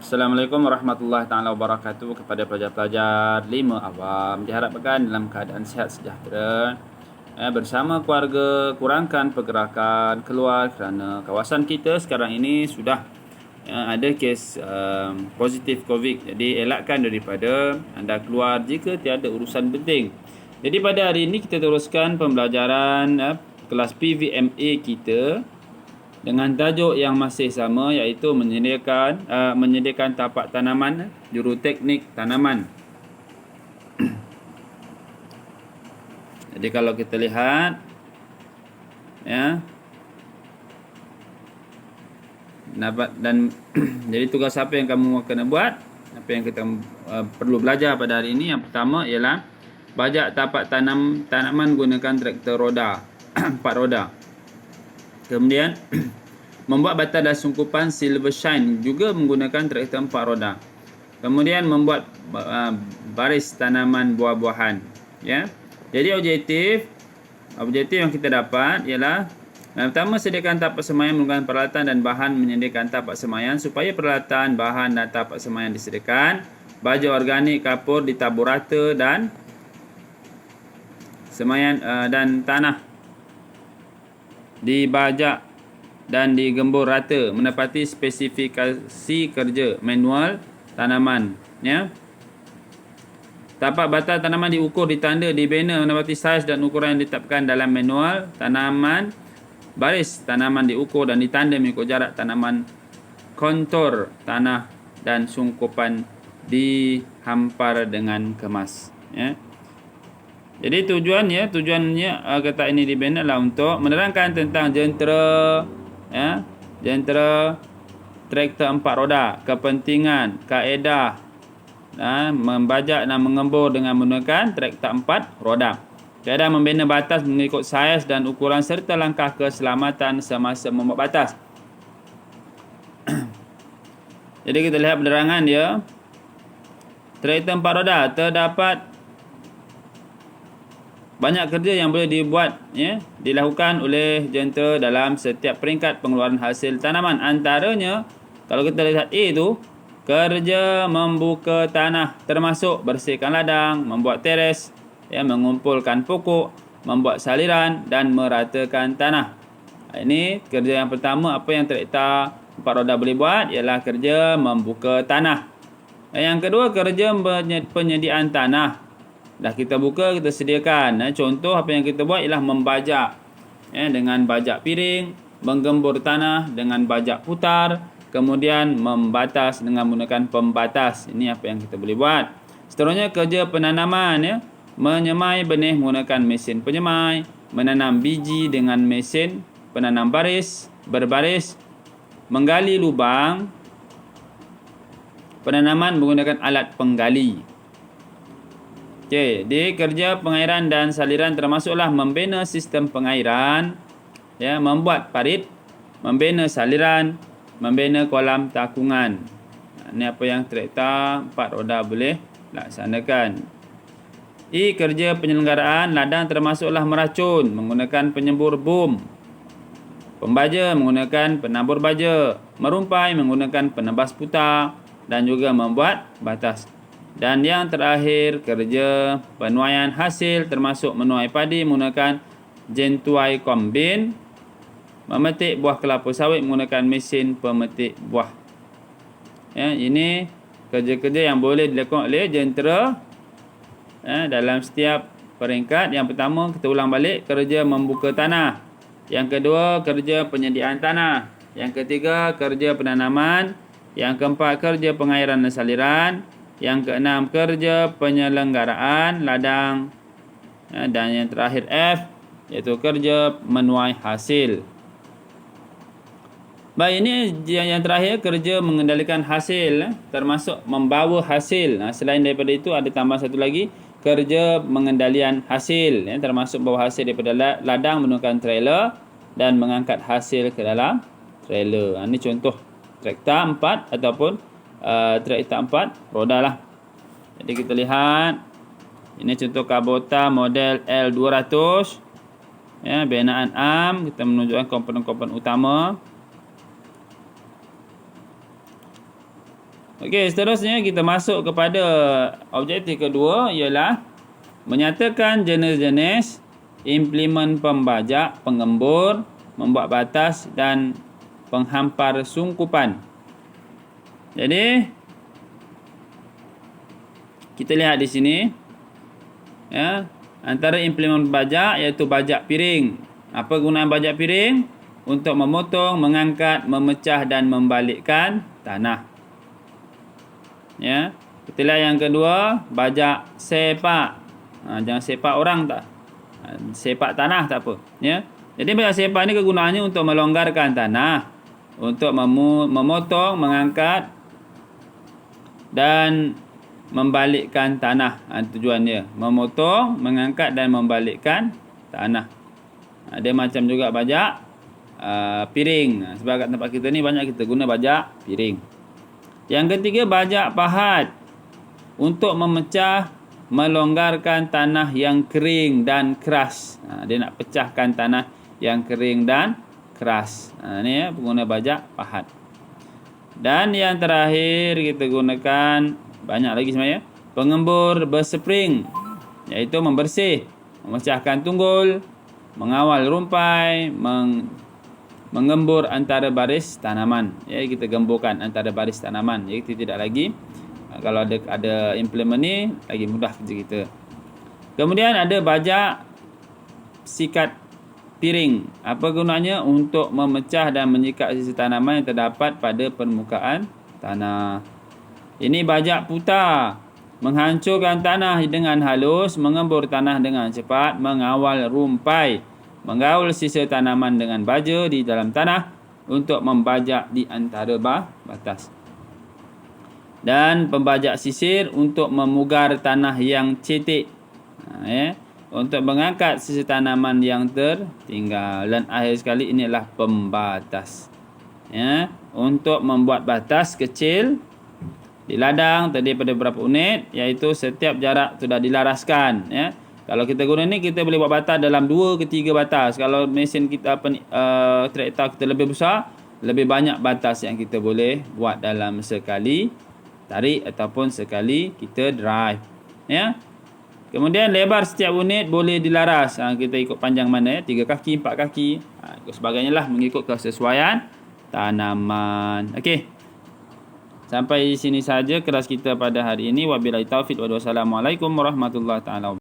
Assalamualaikum warahmatullahi taala wabarakatuh kepada pelajar-pelajar 5 awam. Diharapkan dalam keadaan sihat sejahtera. Bersama keluarga kurangkan pergerakan keluar kerana kawasan kita sekarang ini sudah ada kes positif COVID. Jadi elakkan daripada anda keluar jika tiada urusan penting. Jadi pada hari ini kita teruskan pembelajaran kelas PVMA kita dengan tajuk yang masih sama, iaitu menyediakan tapak tanaman, juruteknik tanaman. Jadi kalau kita lihat dan jadi tugas apa yang kamu kena buat, apa yang kita perlu belajar pada hari ini, yang pertama ialah bajak tapak tanaman gunakan traktor roda 4 roda. Kemudian membuat batas dan sungkupan silver shine juga menggunakan traktor 4 roda. Kemudian membuat baris tanaman buah-buahan. Jadi objektif yang kita dapat ialah yang pertama, sediakan tapak semaian menggunakan peralatan dan bahan menyediakan tapak semaian. Supaya peralatan, bahan dan tapak semaian disediakan, baja organik kapur ditabur rata dan semaian dan tanah dibajak dan digembur rata menepati spesifikasi kerja manual tanaman. Tapak batas tanaman diukur, ditanda, dibina menepati saiz dan ukuran yang ditetapkan dalam manual tanaman. Baris tanaman diukur dan ditanda mengikut jarak tanaman. Kontur tanah dan sungkupan dihampar dengan kemas. Jadi tujuannya kata ini dibina adalah untuk menerangkan tentang jentera traktor 4 roda, kepentingan, kaedah membajak dan mengembur dengan menggunakan traktor 4 roda. Kaedah membina batas mengikut saiz dan ukuran serta langkah keselamatan semasa membuat batas. Jadi kita lihat penerangan dia. Traktor 4 roda terdapat banyak kerja yang boleh dilakukan oleh jentera dalam setiap peringkat pengeluaran hasil tanaman. Antaranya, kalau kita lihat A itu, kerja membuka tanah, termasuk bersihkan ladang, membuat teres, mengumpulkan pokok, membuat saliran dan meratakan tanah. Ini kerja yang pertama. Apa yang traktor 4 roda boleh buat ialah kerja membuka tanah. Yang kedua, kerja penyediaan tanah. Dah kita buka, kita sediakan. Contoh apa yang kita buat ialah membajak dengan bajak piring, menggembur tanah dengan bajak putar, kemudian membatas dengan menggunakan pembatas. Ini apa yang kita boleh buat. Seterusnya, kerja penanaman, menyemai benih menggunakan mesin penyemai, menanam biji dengan mesin penanam berbaris, menggali lubang penanaman menggunakan alat penggali. Di kerja pengairan dan saliran termasuklah membina sistem pengairan, membuat parit, membina saliran, membina kolam takungan. Ini apa yang traktor 4 roda boleh laksanakan. Kerja penyelenggaraan ladang termasuklah meracun menggunakan penyembur boom, pembaja menggunakan penabur baja, merumpai menggunakan penebas putar dan juga membuat batas. Dan yang terakhir, kerja penuaian hasil termasuk menuai padi menggunakan jentuai kombin, memetik buah kelapa sawit menggunakan mesin pemetik buah. Ini kerja-kerja yang boleh dilakukan oleh jentera dalam setiap peringkat. Yang pertama, kita ulang balik, kerja membuka tanah. Yang kedua, kerja penyediaan tanah. Yang ketiga, kerja penanaman. Yang keempat, kerja pengairan dan saliran. Yang keenam, kerja penyelenggaraan ladang. Dan yang terakhir F, iaitu kerja menuai hasil. Baik, ini yang terakhir, kerja mengendalikan hasil, termasuk membawa hasil. Selain daripada itu, ada tambah satu lagi, kerja mengendalian hasil, termasuk bawa hasil daripada ladang menggunakan trailer dan mengangkat hasil ke dalam trailer. Ini contoh traktor 4 ataupun traktor 4 roda lah. Jadi kita lihat, ini contoh Kubota model L200. Binaan arm, kita menunjukkan komponen-komponen utama. Okey, seterusnya kita masuk kepada objektif kedua, ialah menyatakan jenis-jenis implemen pembajak, penggembur, membuat batas dan penghampar sungkupan. Jadi kita lihat di sini, ya, antara implemen bajak iaitu bajak piring. Apa gunaan bajak piring? Untuk memotong, mengangkat, memecah dan membalikkan tanah. Ya, kita lihat yang kedua, bajak sepak. Jangan sepak orang tak. Sepak tanah tak apa, ya. Jadi bajak sepak ni kegunaannya untuk melonggarkan tanah, untuk memotong, mengangkat dan membalikkan tanah. Tujuan dia memotong, mengangkat dan membalikkan tanah. Ada macam juga bajak piring. Sebab kat tempat kita ni banyak kita guna bajak piring. Yang ketiga, bajak pahat, untuk memecah, melonggarkan tanah yang kering dan keras. Dia nak pecahkan tanah yang kering dan keras. Ni ya, pengguna bajak pahat. Dan yang terakhir kita gunakan, banyak lagi sebenarnya, penggembur berspring, iaitu membersih, memecahkan tunggul, mengawal rumpai, menggembur antara baris tanaman. Ya, kita gemburkan antara baris tanaman. Ya, kita tidak lagi, kalau ada implemen ni, lagi mudah kerja kita. Kemudian ada bajak sikat piring. Apa gunanya? Untuk memecah dan menyikat sisa tanaman yang terdapat pada permukaan tanah. Ini bajak putar, menghancurkan tanah dengan halus, mengembur tanah dengan cepat, mengawal rumpai, menggaul sisa tanaman dengan baja di dalam tanah untuk membajak di antara batas. Dan pembajak sisir untuk memugar tanah yang cetek, untuk mengangkat sisa tanaman yang tertinggal. Dan akhir sekali, inilah pembatas, untuk membuat batas kecil di ladang tadi pada beberapa unit, iaitu setiap jarak sudah dilaraskan. Kalau kita guna ni, kita boleh buat batas dalam 2 ke 3 batas. Kalau mesin kita traktor kita lebih besar, lebih banyak batas yang kita boleh buat dalam sekali tarik ataupun sekali kita drive. Ya. Kemudian lebar setiap unit boleh dilaras. Kita ikut panjang mana, 3 kaki, 4 kaki, ikut sebagainya lah, mengikut kesesuaian tanaman. Okey. Sampai di sini saja kelas kita pada hari ini. Wabillahi taufiq wa wassalamualaikum warahmatullahi taala.